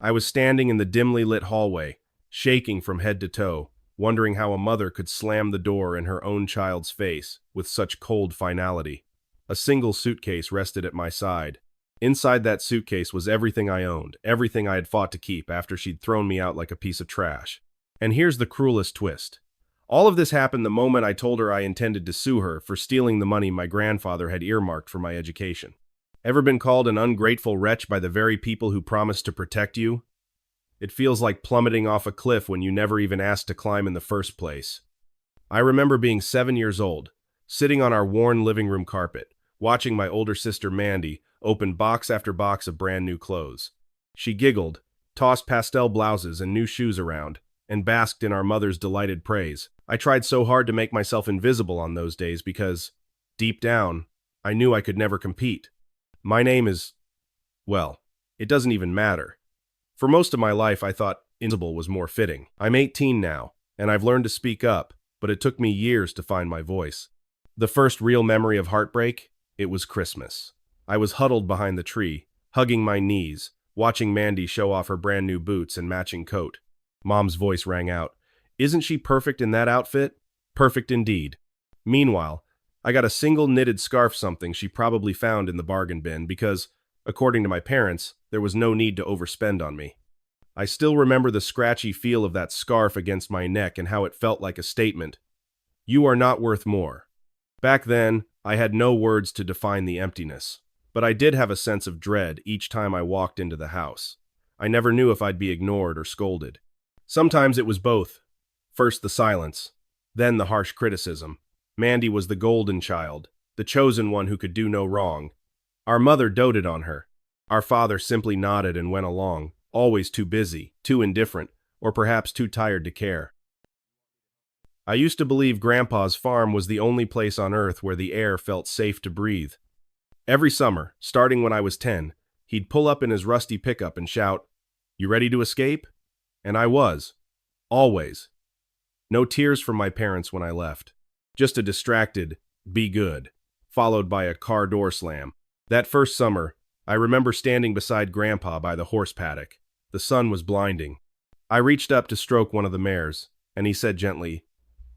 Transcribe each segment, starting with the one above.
I was standing in the dimly lit hallway, shaking from head to toe, wondering how a mother could slam the door in her own child's face with such cold finality. A single suitcase rested at my side. Inside that suitcase was everything I owned, everything I had fought to keep after she'd thrown me out like a piece of trash. And here's the cruelest twist. All of this happened the moment I told her I intended to sue her for stealing the money my grandfather had earmarked for my education. Ever been called an ungrateful wretch by the very people who promised to protect you? It feels like plummeting off a cliff when you never even asked to climb in the first place. I remember being 7 years old, sitting on our worn living room carpet, watching my older sister Mandy open box after box of brand new clothes. She giggled, tossed pastel blouses and new shoes around, and basked in our mother's delighted praise. I tried so hard to make myself invisible on those days because, deep down, I knew I could never compete. My name is, well, it doesn't even matter. For most of my life, I thought invisible was more fitting. I'm 18 now, and I've learned to speak up, but it took me years to find my voice. The first real memory of heartbreak, it was Christmas. I was huddled behind the tree, hugging my knees, watching Mandy show off her brand new boots and matching coat. Mom's voice rang out. Isn't she perfect in that outfit? Perfect indeed. Meanwhile, I got a single knitted scarf, something she probably found in the bargain bin because, according to my parents, there was no need to overspend on me. I still remember the scratchy feel of that scarf against my neck and how it felt like a statement. You are not worth more. Back then, I had no words to define the emptiness, but I did have a sense of dread each time I walked into the house. I never knew if I'd be ignored or scolded. Sometimes it was both. First the silence, then the harsh criticism. Mandy was the golden child, the chosen one who could do no wrong. Our mother doted on her. Our father simply nodded and went along, always too busy, too indifferent, or perhaps too tired to care. I used to believe Grandpa's farm was the only place on earth where the air felt safe to breathe. Every summer, starting when I was 10, he'd pull up in his rusty pickup and shout, "You ready to escape?" And I was. Always. No tears from my parents when I left. Just a distracted, "Be good," followed by a car door slam. That first summer, I remember standing beside Grandpa by the horse paddock. The sun was blinding. I reached up to stroke one of the mares, and he said gently,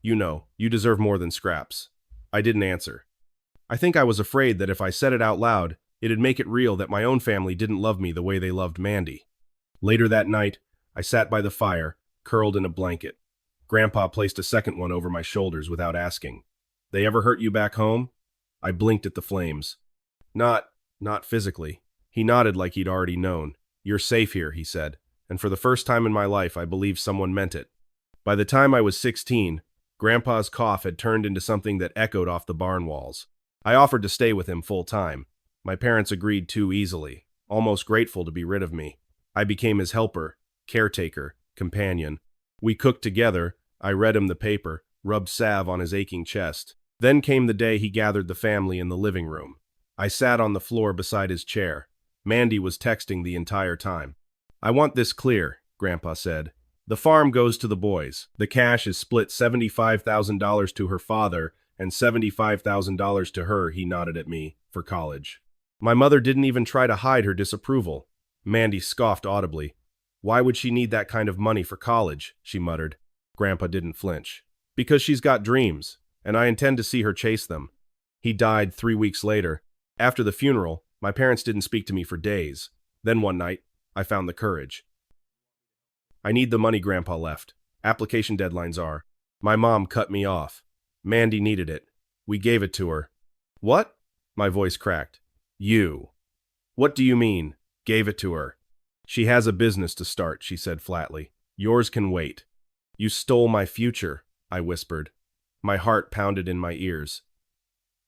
"You know, you deserve more than scraps." I didn't answer. I think I was afraid that if I said it out loud, it'd make it real that my own family didn't love me the way they loved Mandy. Later that night, I sat by the fire, curled in a blanket. Grandpa placed a second one over my shoulders without asking. "They ever hurt you back home?" I blinked at the flames. Not physically." He nodded like he'd already known. "You're safe here," he said, and for the first time in my life, I believed someone meant it. By the time I was 16, Grandpa's cough had turned into something that echoed off the barn walls. I offered to stay with him full time. My parents agreed too easily, almost grateful to be rid of me. I became his helper, caretaker, companion. We cooked together, I read him the paper, rubbed salve on his aching chest. Then came the day he gathered the family in the living room. I sat on the floor beside his chair. Mandy was texting the entire time. "I want this clear," Grandpa said. "The farm goes to the boys. The cash is split $75,000 to her father and $75,000 to her," he nodded at me, "for college." My mother didn't even try to hide her disapproval. Mandy scoffed audibly. "Why would she need that kind of money for college?" she muttered. Grandpa didn't flinch. "Because she's got dreams, and I intend to see her chase them." He died 3 weeks later. After the funeral, my parents didn't speak to me for days. Then one night, I found the courage. "I need the money Grandpa left. Application deadlines are." My mom cut me off. "Mandy needed it. We gave it to her." "What?" My voice cracked. "You." "What do you mean, gave it to her?" "She has a business to start," she said flatly. "Yours can wait." "You stole my future," I whispered. My heart pounded in my ears.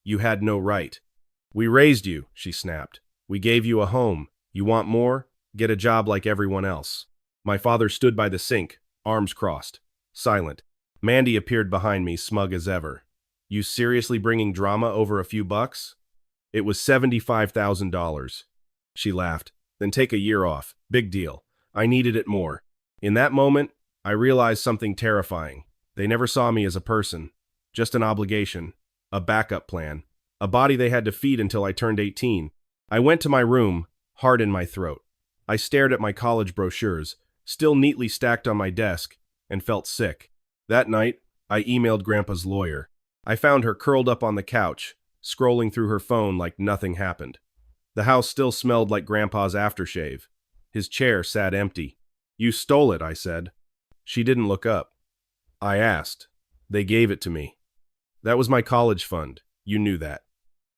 "You had no right." "We raised you," she snapped. "We gave you a home. You want more? Get a job like everyone else." My father stood by the sink, arms crossed, silent. Mandy appeared behind me, smug as ever. "You seriously bringing drama over a few bucks?" "It was $75,000. She laughed. "Then take a year off. Big deal. I needed it more." In that moment, I realized something terrifying. They never saw me as a person, just an obligation, a backup plan, a body they had to feed until I turned 18. I went to my room, heart in my throat. I stared at my college brochures, still neatly stacked on my desk, and felt sick. That night, I emailed Grandpa's lawyer. I found her curled up on the couch, scrolling through her phone like nothing happened. The house still smelled like Grandpa's aftershave. His chair sat empty. "You stole it," I said. She didn't look up. I asked. "They gave it to me." "That was my college fund. You knew that."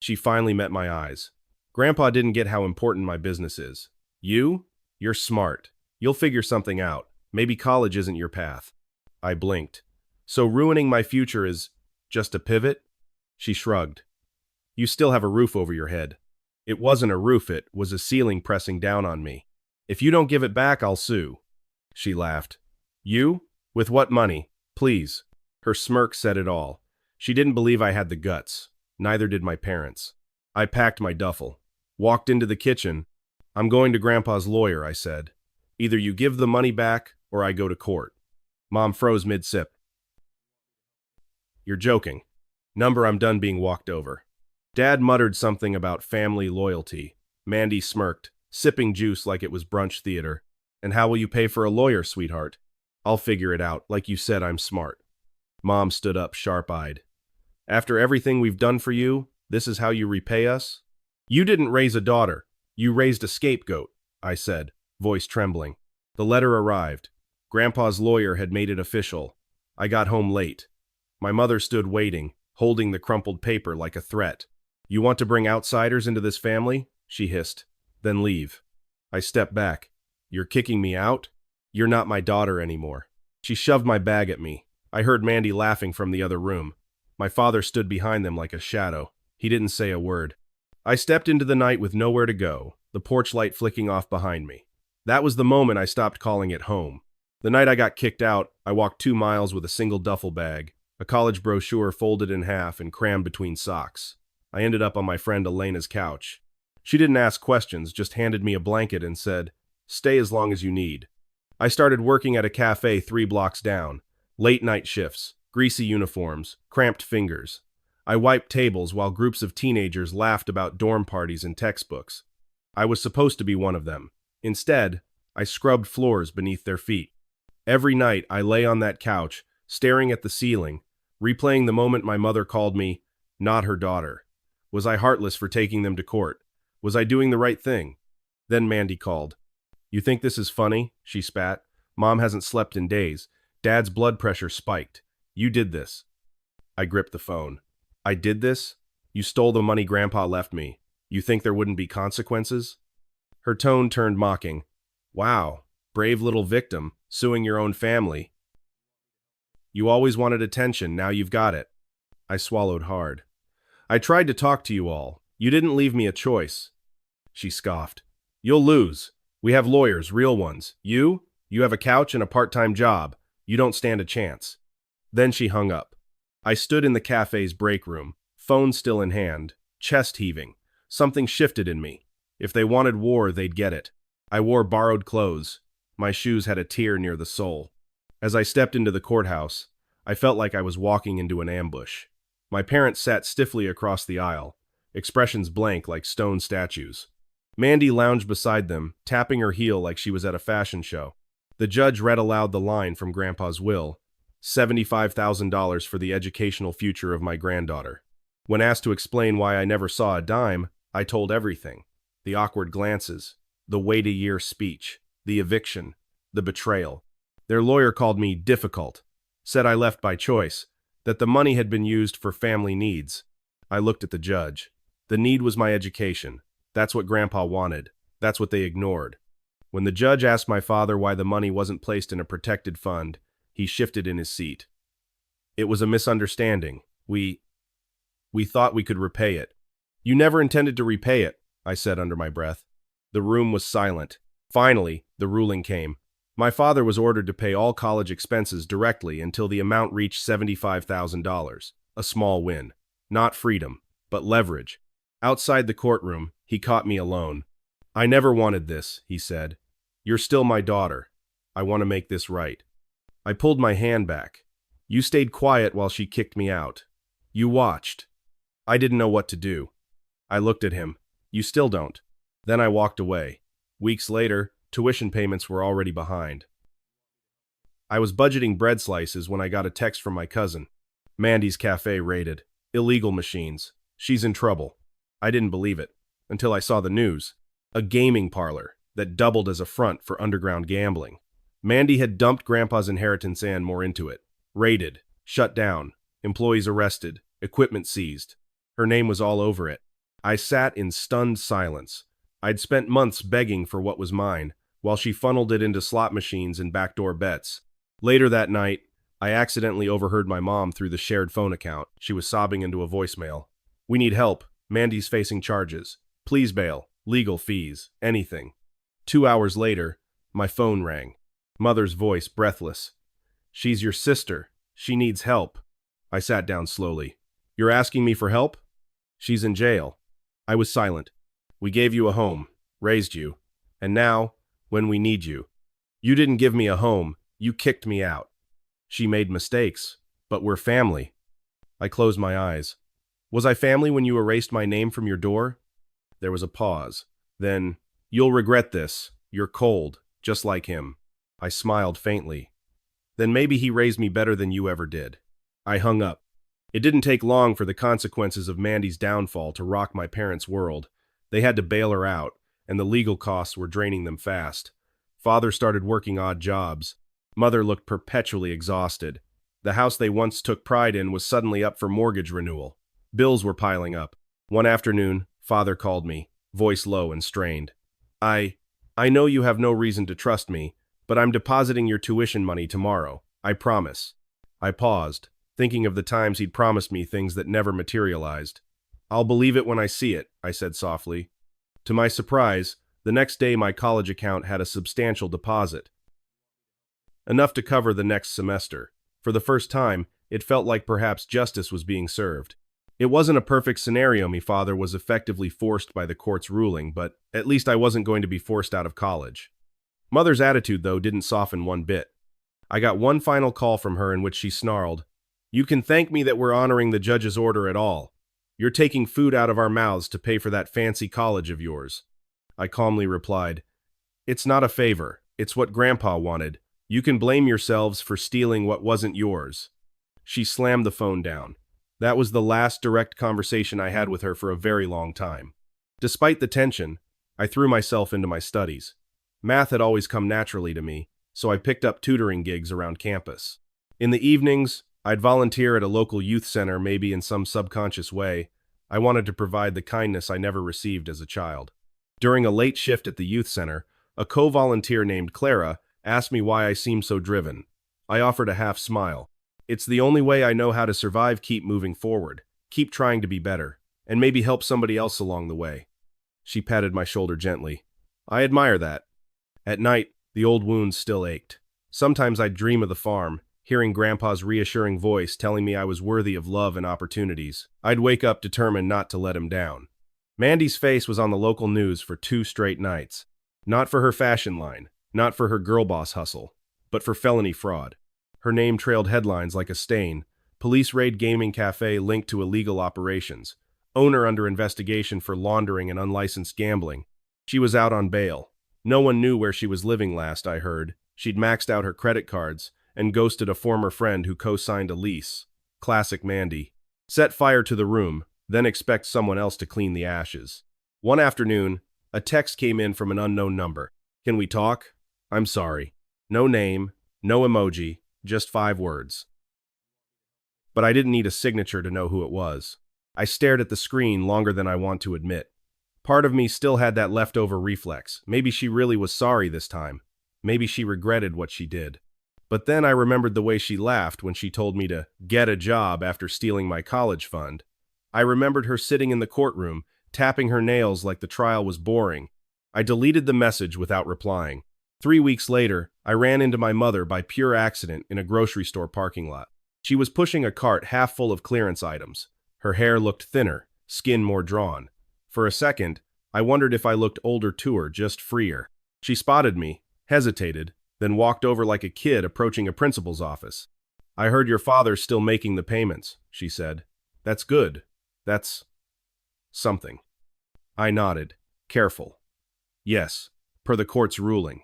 She finally met my eyes. "Grandpa didn't get how important my business is. You? You're smart. You'll figure something out. Maybe college isn't your path." I blinked. "So ruining my future is just a pivot?" She shrugged. "You still have a roof over your head." It wasn't a roof, it was a ceiling pressing down on me. "If you don't give it back, I'll sue." She laughed. "You? With what money? Please." Her smirk said it all. She didn't believe I had the guts. Neither did my parents. I packed my duffel. Walked into the kitchen. "I'm going to Grandpa's lawyer," I said. "Either you give the money back, or I go to court." Mom froze mid-sip. "You're joking." "Number, I'm done being walked over." Dad muttered something about family loyalty. Mandy smirked, sipping juice like it was brunch theater. "And how will you pay for a lawyer, sweetheart?" "I'll figure it out. Like you said, I'm smart." Mom stood up, sharp-eyed. "After everything we've done for you, this is how you repay us?" "You didn't raise a daughter. You raised a scapegoat," I said, voice trembling. The letter arrived. Grandpa's lawyer had made it official. I got home late. My mother stood waiting, holding the crumpled paper like a threat. "You want to bring outsiders into this family?" she hissed. "Then leave." I stepped back. "You're kicking me out? You're not my daughter anymore." She shoved my bag at me. I heard Mandy laughing from the other room. My father stood behind them like a shadow. He didn't say a word. I stepped into the night with nowhere to go, the porch light flicking off behind me. That was the moment I stopped calling it home. The night I got kicked out, I walked 2 miles with a single duffel bag, a college brochure folded in half and crammed between socks. I ended up on my friend Elena's couch. She didn't ask questions, just handed me a blanket and said, "Stay as long as you need." I started working at a cafe 3 blocks down. Late night shifts, greasy uniforms, cramped fingers. I wiped tables while groups of teenagers laughed about dorm parties and textbooks. I was supposed to be one of them. Instead, I scrubbed floors beneath their feet. Every night, I lay on that couch, staring at the ceiling, replaying the moment my mother called me not her daughter. Was I heartless for taking them to court? Was I doing the right thing? Then Mandy called. "You think this is funny?" she spat. "Mom hasn't slept in days. Dad's blood pressure spiked. You did this." I gripped the phone. "I did this? You stole the money Grandpa left me. You think there wouldn't be consequences?" Her tone turned mocking. "Wow, brave little victim, suing your own family. You always wanted attention, now you've got it." I swallowed hard. "I tried to talk to you all. You didn't leave me a choice." She scoffed. "You'll lose. We have lawyers, real ones. You have a couch and a part-time job. You don't stand a chance." Then she hung up. I stood in the cafe's break room, phone still in hand, chest heaving. Something shifted in me. If they wanted war, they'd get it. I wore borrowed clothes. My shoes had a tear near the sole. As I stepped into the courthouse, I felt like I was walking into an ambush. My parents sat stiffly across the aisle, expressions blank like stone statues. Mandy lounged beside them, tapping her heel like she was at a fashion show. The judge read aloud the line from Grandpa's will, $75,000 for the educational future of my granddaughter. When asked to explain why I never saw a dime, I told everything. The awkward glances, the wait-a-year speech, the eviction, the betrayal. Their lawyer called me difficult, said I left by choice, that the money had been used for family needs. I looked at the judge. The need was my education. That's what Grandpa wanted. That's what they ignored. When the judge asked my father why the money wasn't placed in a protected fund, he shifted in his seat. "It was a misunderstanding. We thought we could repay it." "You never intended to repay it," I said under my breath. The room was silent. Finally, the ruling came. My father was ordered to pay all college expenses directly until the amount reached $75,000. A small win. Not freedom, but leverage. Outside the courtroom, he caught me alone. "I never wanted this," he said. "You're still my daughter. I want to make this right." I pulled my hand back. "You stayed quiet while she kicked me out. You watched." I didn't know what to do. I looked at him. "You still don't." Then I walked away. Weeks later, Tuition payments were already behind. I was budgeting bread slices when I got a text from my cousin. Mandy's cafe raided. Illegal machines. She's in trouble. I didn't believe it until I saw the news. A gaming parlor that doubled as a front for underground gambling. Mandy had dumped Grandpa's inheritance and more into it. Raided. Shut down. Employees arrested. Equipment seized. Her name was all over it. I sat in stunned silence. I'd spent months begging for what was mine, while she funneled it into slot machines and backdoor bets. Later that night, I accidentally overheard my mom through the shared phone account. She was sobbing into a voicemail. "We need help. Mandy's facing charges. Please bail. Legal fees. Anything." 2 hours later, my phone rang. Mother's voice, breathless. "She's your sister. She needs help." I sat down slowly. "You're asking me for help?" "She's in jail." I was silent. "We gave you a home, raised you, and now, when we need you. You didn't give me a home, you kicked me out." "She made mistakes, but we're family." I closed my eyes. "Was I family when you erased my name from your door?" There was a pause. Then, "You'll regret this. You're cold, just like him." I smiled faintly. "Then maybe he raised me better than you ever did." I hung up. It didn't take long for the consequences of Mandy's downfall to rock my parents' world. They had to bail her out, and the legal costs were draining them fast. Father started working odd jobs. Mother looked perpetually exhausted. The house they once took pride in was suddenly up for mortgage renewal. Bills were piling up. One afternoon, Father called me, voice low and strained. I know you have no reason to trust me, but I'm depositing your tuition money tomorrow. I promise." I paused, thinking of the times he'd promised me things that never materialized. "I'll believe it when I see it," I said softly. To my surprise, the next day my college account had a substantial deposit. Enough to cover the next semester. For the first time, it felt like perhaps justice was being served. It wasn't a perfect scenario. Me father was effectively forced by the court's ruling, but at least I wasn't going to be forced out of college. Mother's attitude, though, didn't soften one bit. I got one final call from her in which she snarled, "You can thank me that we're honoring the judge's order at all. You're taking food out of our mouths to pay for that fancy college of yours." I calmly replied, "It's not a favor. It's what Grandpa wanted. You can blame yourselves for stealing what wasn't yours." She slammed the phone down. That was the last direct conversation I had with her for a very long time. Despite the tension, I threw myself into my studies. Math had always come naturally to me, so I picked up tutoring gigs around campus. In the evenings, I'd volunteer at a local youth center, maybe in some subconscious way. I wanted to provide the kindness I never received as a child. During a late shift at the youth center, a co-volunteer named Clara asked me why I seemed so driven. I offered a half smile. "It's the only way I know how to survive. Keep moving forward, keep trying to be better, and maybe help somebody else along the way." She patted my shoulder gently. "I admire that." At night, the old wounds still ached. Sometimes I'd dream of the farm, hearing Grandpa's reassuring voice telling me I was worthy of love and opportunities. I'd wake up determined not to let him down. Mandy's face was on the local news for 2 straight nights. Not for her fashion line, not for her girl boss hustle, but for felony fraud. Her name trailed headlines like a stain. Police raid gaming cafe linked to illegal operations. Owner under investigation for laundering and unlicensed gambling. She was out on bail. No one knew where she was living last, I heard. She'd maxed out her credit cards and ghosted a former friend who co-signed a lease. Classic Mandy. Set fire to the room, then expect someone else to clean the ashes. One afternoon, a text came in from an unknown number. "Can we talk?" "I'm sorry." No name, no emoji, just 5 words. But I didn't need a signature to know who it was. I stared at the screen longer than I want to admit. Part of me still had that leftover reflex. Maybe she really was sorry this time. Maybe she regretted what she did. But then I remembered the way she laughed when she told me to get a job after stealing my college fund. I remembered her sitting in the courtroom, tapping her nails like the trial was boring. I deleted the message without replying. 3 weeks later, I ran into my mother by pure accident in a grocery store parking lot. She was pushing a cart half full of clearance items. Her hair looked thinner, skin more drawn. For a second, I wondered if I looked older to her, just freer. She spotted me, hesitated, then walked over like a kid approaching a principal's office. "I heard your father's still making the payments," she said. "That's good. That's something." I nodded, careful. "Yes, per the court's ruling."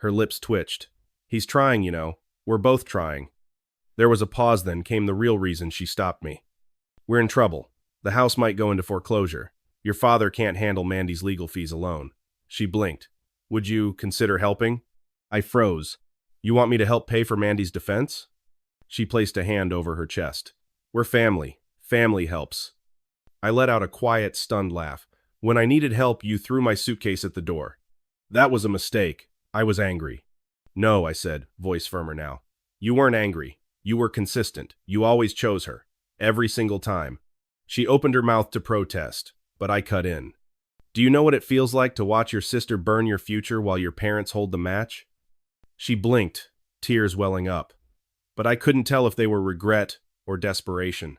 Her lips twitched. He's trying, you know. We're both trying. There was a pause, then came the real reason she stopped me. We're in trouble. The house might go into foreclosure. Your father can't handle Mandy's legal fees alone. She blinked. Would you consider helping? I froze. You want me to help pay for Mandy's defense? She placed a hand over her chest. We're family. Family helps. I let out a quiet, stunned laugh. When I needed help, you threw my suitcase at the door. That was a mistake. I was angry. No, I said, voice firmer now. You weren't angry. You were consistent. You always chose her. Every single time. She opened her mouth to protest, but I cut in. Do you know what it feels like to watch your sister burn your future while your parents hold the match? She blinked, tears welling up. But I couldn't tell if they were regret or desperation.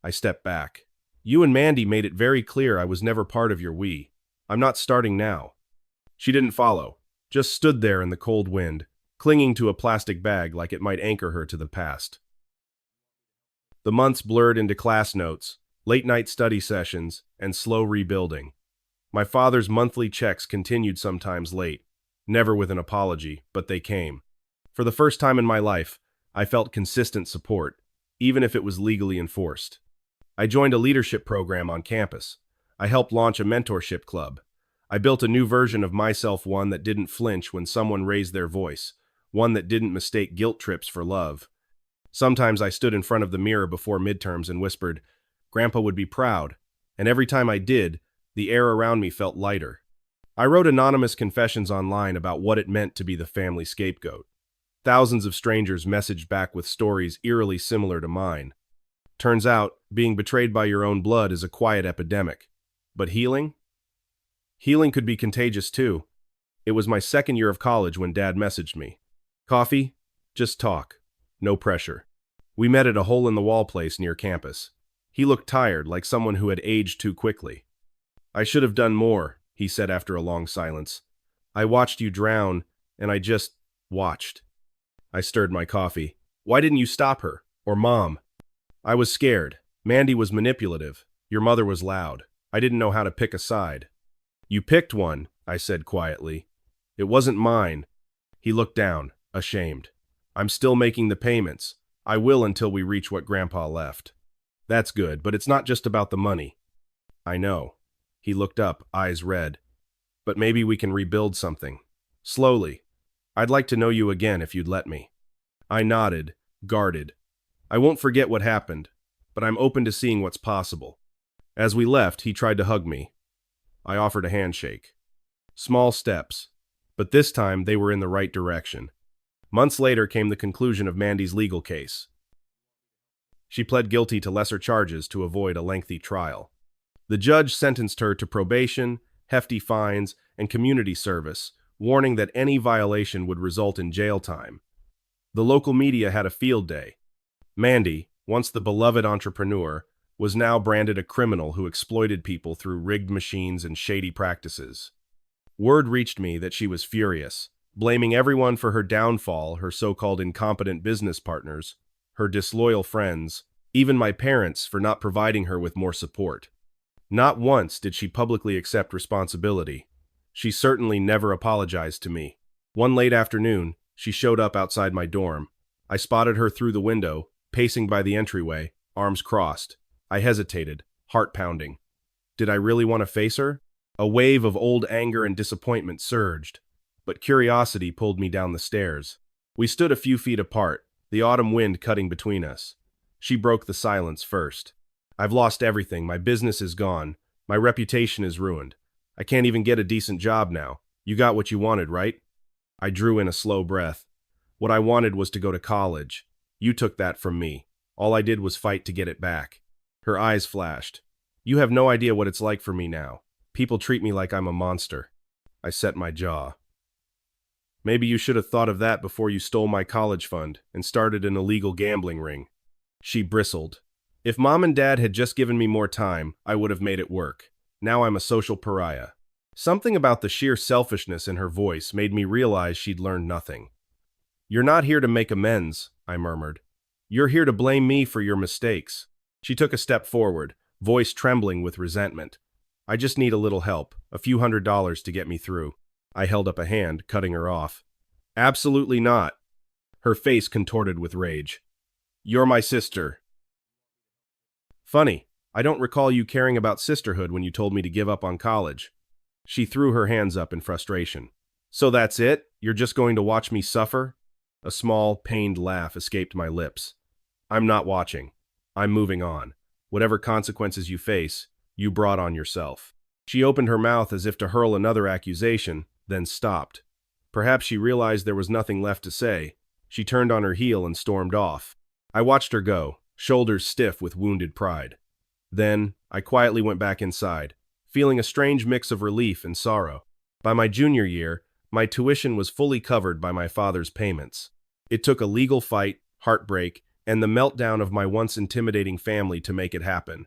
I stepped back. You and Mandy made it very clear I was never part of your we. I'm not starting now. She didn't follow, just stood there in the cold wind, clinging to a plastic bag like it might anchor her to the past. The months blurred into class notes, late-night study sessions, and slow rebuilding. My father's monthly checks continued sometimes late, never with an apology, but they came. For the first time in my life, I felt consistent support, even if it was legally enforced. I joined a leadership program on campus. I helped launch a mentorship club. I built a new version of myself, one that didn't flinch when someone raised their voice, one that didn't mistake guilt trips for love. Sometimes I stood in front of the mirror before midterms and whispered, Grandpa would be proud, and every time I did, the air around me felt lighter. I wrote anonymous confessions online about what it meant to be the family scapegoat. Thousands of strangers messaged back with stories eerily similar to mine. Turns out, being betrayed by your own blood is a quiet epidemic. But healing? Healing could be contagious too. It was my second year of college when Dad messaged me. Coffee? Just talk. No pressure. We met at a hole-in-the-wall place near campus. He looked tired, like someone who had aged too quickly. I should have done more, he said after a long silence. I watched you drown, and I just watched. I stirred my coffee. Why didn't you stop her? Or Mom? I was scared. Mandy was manipulative. Your mother was loud. I didn't know how to pick a side. You picked one, I said quietly. It wasn't mine. He looked down, ashamed. I'm still making the payments. I will until we reach what Grandpa left. That's good, but it's not just about the money. I know. He looked up, eyes red. But maybe we can rebuild something. Slowly. I'd like to know you again if you'd let me. I nodded, guarded. I won't forget what happened, but I'm open to seeing what's possible. As we left, he tried to hug me. I offered a handshake. Small steps, but this time they were in the right direction. Months later came the conclusion of Mandy's legal case. She pled guilty to lesser charges to avoid a lengthy trial. The judge sentenced her to probation, hefty fines, and community service, warning that any violation would result in jail time. The local media had a field day. Mandy, once the beloved entrepreneur, was now branded a criminal who exploited people through rigged machines and shady practices. Word reached me that she was furious, blaming everyone for her downfall, her so-called incompetent business partners, her disloyal friends, even my parents for not providing her with more support. Not once did she publicly accept responsibility. She certainly never apologized to me. One late afternoon, she showed up outside my dorm. I spotted her through the window, pacing by the entryway, arms crossed. I hesitated, heart pounding. Did I really want to face her? A wave of old anger and disappointment surged, but curiosity pulled me down the stairs. We stood a few feet apart, the autumn wind cutting between us. She broke the silence first. I've lost everything. My business is gone. My reputation is ruined. I can't even get a decent job now. You got what you wanted, right? I drew in a slow breath. What I wanted was to go to college. You took that from me. All I did was fight to get it back. Her eyes flashed. You have no idea what it's like for me now. People treat me like I'm a monster. I set my jaw. Maybe you should have thought of that before you stole my college fund and started an illegal gambling ring. She bristled. If Mom and Dad had just given me more time, I would have made it work. Now I'm a social pariah. Something about the sheer selfishness in her voice made me realize she'd learned nothing. You're not here to make amends, I murmured. You're here to blame me for your mistakes. She took a step forward, voice trembling with resentment. I just need a little help, a few $100s to get me through. I held up a hand, cutting her off. Absolutely not. Her face contorted with rage. You're my sister. Funny, I don't recall you caring about sisterhood when you told me to give up on college. She threw her hands up in frustration. So that's it? You're just going to watch me suffer? A small, pained laugh escaped my lips. I'm not watching. I'm moving on. Whatever consequences you face, you brought on yourself. She opened her mouth as if to hurl another accusation, then stopped. Perhaps she realized there was nothing left to say. She turned on her heel and stormed off. I watched her go, shoulders stiff with wounded pride. Then, I quietly went back inside, feeling a strange mix of relief and sorrow. By my junior year, my tuition was fully covered by my father's payments. It took a legal fight, heartbreak, and the meltdown of my once intimidating family to make it happen.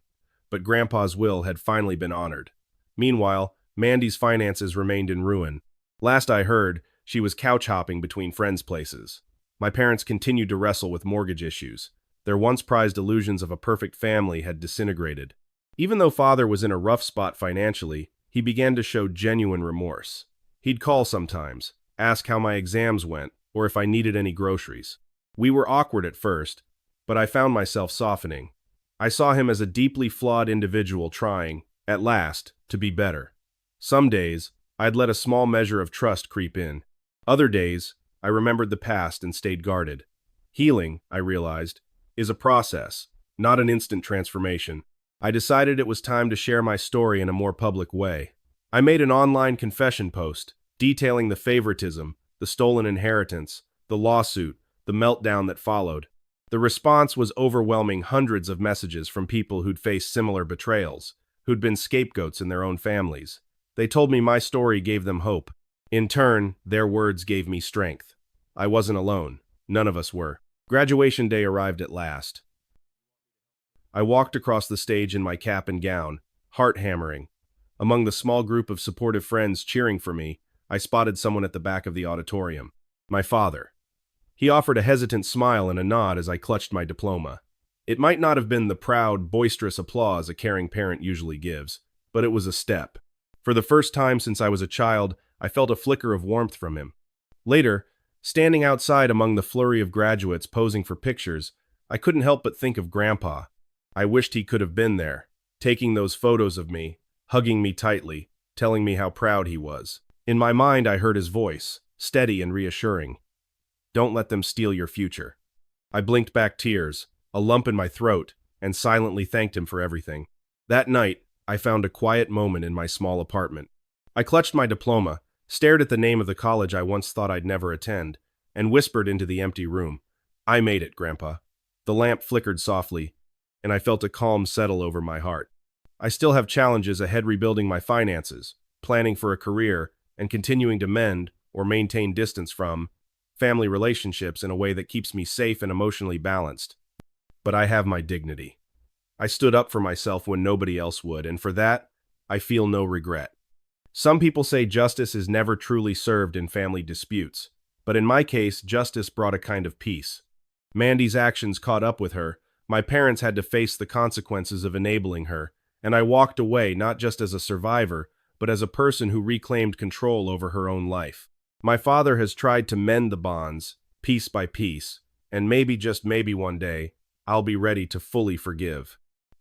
But Grandpa's will had finally been honored. Meanwhile, Mandy's finances remained in ruin. Last I heard, she was couch-hopping between friends' places. My parents continued to wrestle with mortgage issues. Their once prized illusions of a perfect family had disintegrated. Even though father was in a rough spot financially, he began to show genuine remorse. He'd call sometimes, ask how my exams went, or if I needed any groceries. We were awkward at first, but I found myself softening. I saw him as a deeply flawed individual trying, at last, to be better. Some days, I'd let a small measure of trust creep in. Other days, I remembered the past and stayed guarded. Healing, I realized, is a process, not an instant transformation. I decided it was time to share my story in a more public way. I made an online confession post, detailing the favoritism, the stolen inheritance, the lawsuit, the meltdown that followed. The response was overwhelming, hundreds of messages from people who'd faced similar betrayals, who'd been scapegoats in their own families. They told me my story gave them hope. In turn, their words gave me strength. I wasn't alone. None of us were. Graduation day arrived at last. I walked across the stage in my cap and gown, heart hammering. Among the small group of supportive friends cheering for me, I spotted someone at the back of the auditorium. My father. He offered a hesitant smile and a nod as I clutched my diploma. It might not have been the proud, boisterous applause a caring parent usually gives, but it was a step. For the first time since I was a child, I felt a flicker of warmth from him. Later, standing outside among the flurry of graduates posing for pictures, I couldn't help but think of Grandpa. I wished he could have been there, taking those photos of me, hugging me tightly, telling me how proud he was. In my mind, I heard his voice, steady and reassuring. Don't let them steal your future. I blinked back tears, a lump in my throat, and silently thanked him for everything. That night, I found a quiet moment in my small apartment. I clutched my diploma, stared at the name of the college I once thought I'd never attend, and whispered into the empty room. I made it, Grandpa. The lamp flickered softly, and I felt a calm settle over my heart. I still have challenges ahead rebuilding my finances, planning for a career, and continuing to mend or maintain distance from family relationships in a way that keeps me safe and emotionally balanced. But I have my dignity. I stood up for myself when nobody else would, and for that, I feel no regret. Some people say justice is never truly served in family disputes, but in my case, justice brought a kind of peace. Mandy's actions caught up with her. My parents had to face the consequences of enabling her, and I walked away not just as a survivor, but as a person who reclaimed control over her own life. My father has tried to mend the bonds, piece by piece, and maybe, just maybe one day, I'll be ready to fully forgive.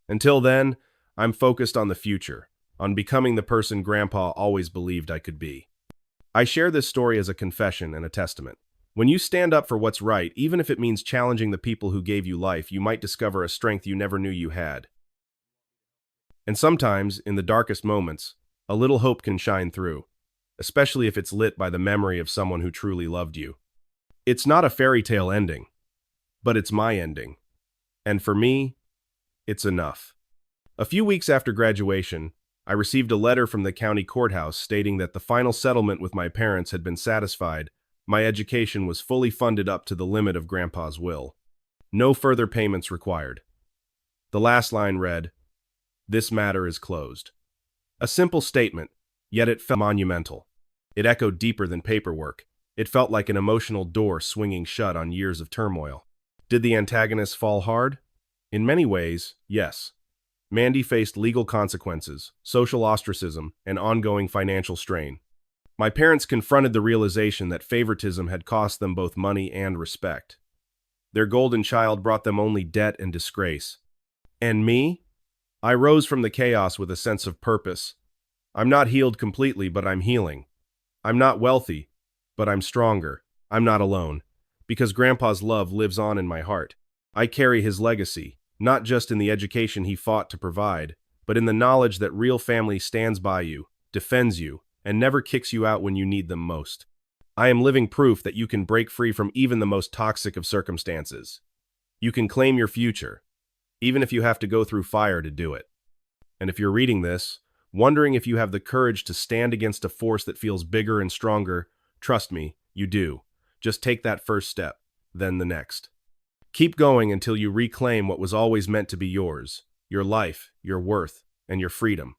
Until then, I'm focused on the future, on becoming the person Grandpa always believed I could be. I share this story as a confession and a testament. When you stand up for what's right, even if it means challenging the people who gave you life, you might discover a strength you never knew you had. And sometimes, in the darkest moments, a little hope can shine through, especially if it's lit by the memory of someone who truly loved you. It's not a fairy tale ending, but it's my ending. And for me, it's enough. A few weeks after graduation, I received a letter from the county courthouse stating that the final settlement with my parents had been satisfied. My education was fully funded up to the limit of Grandpa's will. No further payments required. The last line read, "This matter is closed." A simple statement, yet it felt monumental. It echoed deeper than paperwork. It felt like an emotional door swinging shut on years of turmoil. Did the antagonist fall hard? In many ways, yes. Mandy faced legal consequences, social ostracism, and ongoing financial strain. My parents confronted the realization that favoritism had cost them both money and respect. Their golden child brought them only debt and disgrace. And me? I rose from the chaos with a sense of purpose. I'm not healed completely, but I'm healing. I'm not wealthy, but I'm stronger. I'm not alone, because Grandpa's love lives on in my heart. I carry his legacy, not just in the education he fought to provide, but in the knowledge that real family stands by you, defends you, and never kicks you out when you need them most. I am living proof that you can break free from even the most toxic of circumstances. You can claim your future, even if you have to go through fire to do it. And if you're reading this, wondering if you have the courage to stand against a force that feels bigger and stronger, trust me, you do. Just take that first step, then the next. Keep going until you reclaim what was always meant to be yours, your life, your worth, and your freedom.